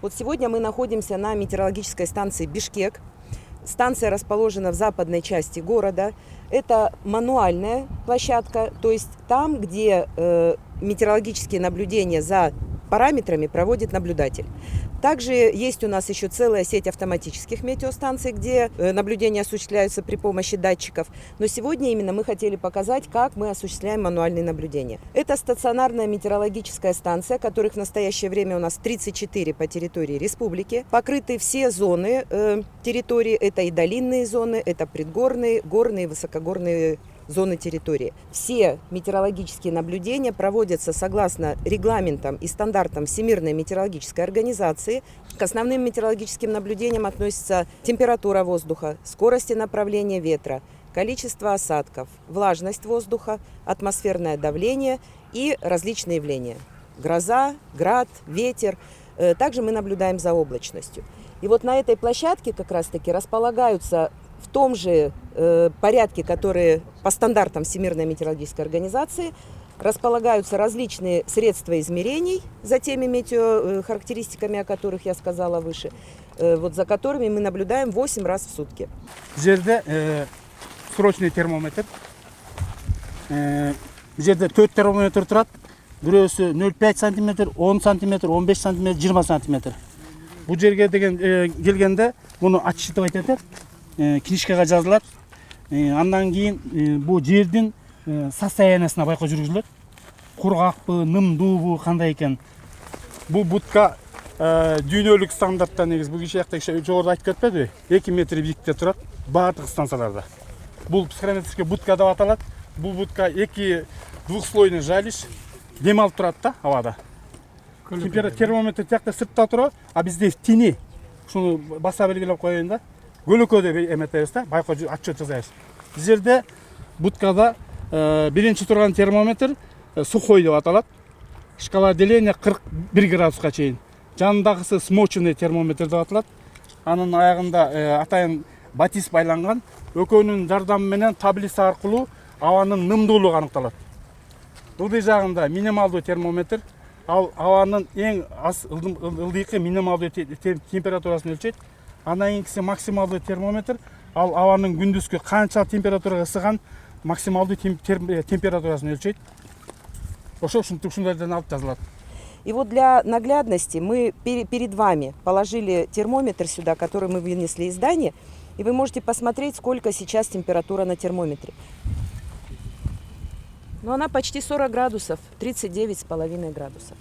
Вот сегодня мы находимся на метеорологической станции Бишкек. Станция расположена в западной части города. Это мануальная площадка, то есть там, где метеорологические наблюдения за параметрами проводит наблюдатель. Также есть у нас еще целая сеть автоматических метеостанций, где наблюдения осуществляются при помощи датчиков. Но сегодня именно мы хотели показать, как мы осуществляем мануальные наблюдения. Это стационарная метеорологическая станция, которых в настоящее время у нас 34 по территории республики. Покрыты все зоны территории. Это и долинные зоны, это предгорные, горные, высокогорные зоны территории. Все метеорологические наблюдения проводятся согласно регламентам и стандартам Всемирной метеорологической организации. К основным метеорологическим наблюдениям относятся температура воздуха, скорости направления ветра, количество осадков, влажность воздуха, атмосферное давление и различные явления. Гроза, град, ветер. Также мы наблюдаем за облачностью. И вот на этой площадке как раз-таки располагаются в том же порядке, которые по стандартам Всемирной метеорологической организации, располагаются различные средства измерений за теми метеохарактеристиками, о которых я сказала выше, вот за которыми мы наблюдаем 8 раз в сутки. Жерде срочный термометр. Жерде 4 термометр турат. Бирөөсү 0,5 сантиметр, 10 сантиметр, 15 сантиметр, 20 сантиметр. Бул жерге деген келгенде муну ачыш деп айтат. Книжкага жазылат. Андан кийин бул жердин состояниясына байкоо жүргүзүлөт. Кургакпы, нымдуубу, кандай экен. Бул будка дүйнөлүк стандартта негизи бул киши жакта жогоруда айтып кетпедиби? 2 метр бийиктикте турат баардык станцияларда. Бул психрометрический будка деп аталат. Бул будка 2 двухслойный жалиш дем алып турат да абада. Термометр тиякта сыртта турат, а бизде тини. Шуну баса белгилеп коеюн да. Көлөкө деп эметебиз да, байкоо отчет жасайбыз. Бул жерде будкада биринчи турган термометр сухой деп аталат. Шкала деления 41 градуска чейин. Жанындагысы смоченный термометр деп аталат. Анын аягында атайын батис байланган. Экөөнүн жардамы менен таблица аркылуу абанын нымдуулугу аныкталат. Ылдый жагында минималдуу термометр, ал абанын эң аз ылдыйкы минималдуу температурасын өлчөйт. Андан кийинкиси максималдуу термометр, ал абанын күндүзгү канча температурага ысыган максималдуу температурасын өлчөйт. Ошо ушундайдан алып жазылат. И вот для наглядности мы перед вами положили термометр сюда, который мы вынесли из здания, и вы можете посмотреть, сколько сейчас температура на термометре. Но она почти 40 градусов, 39,5 градусов.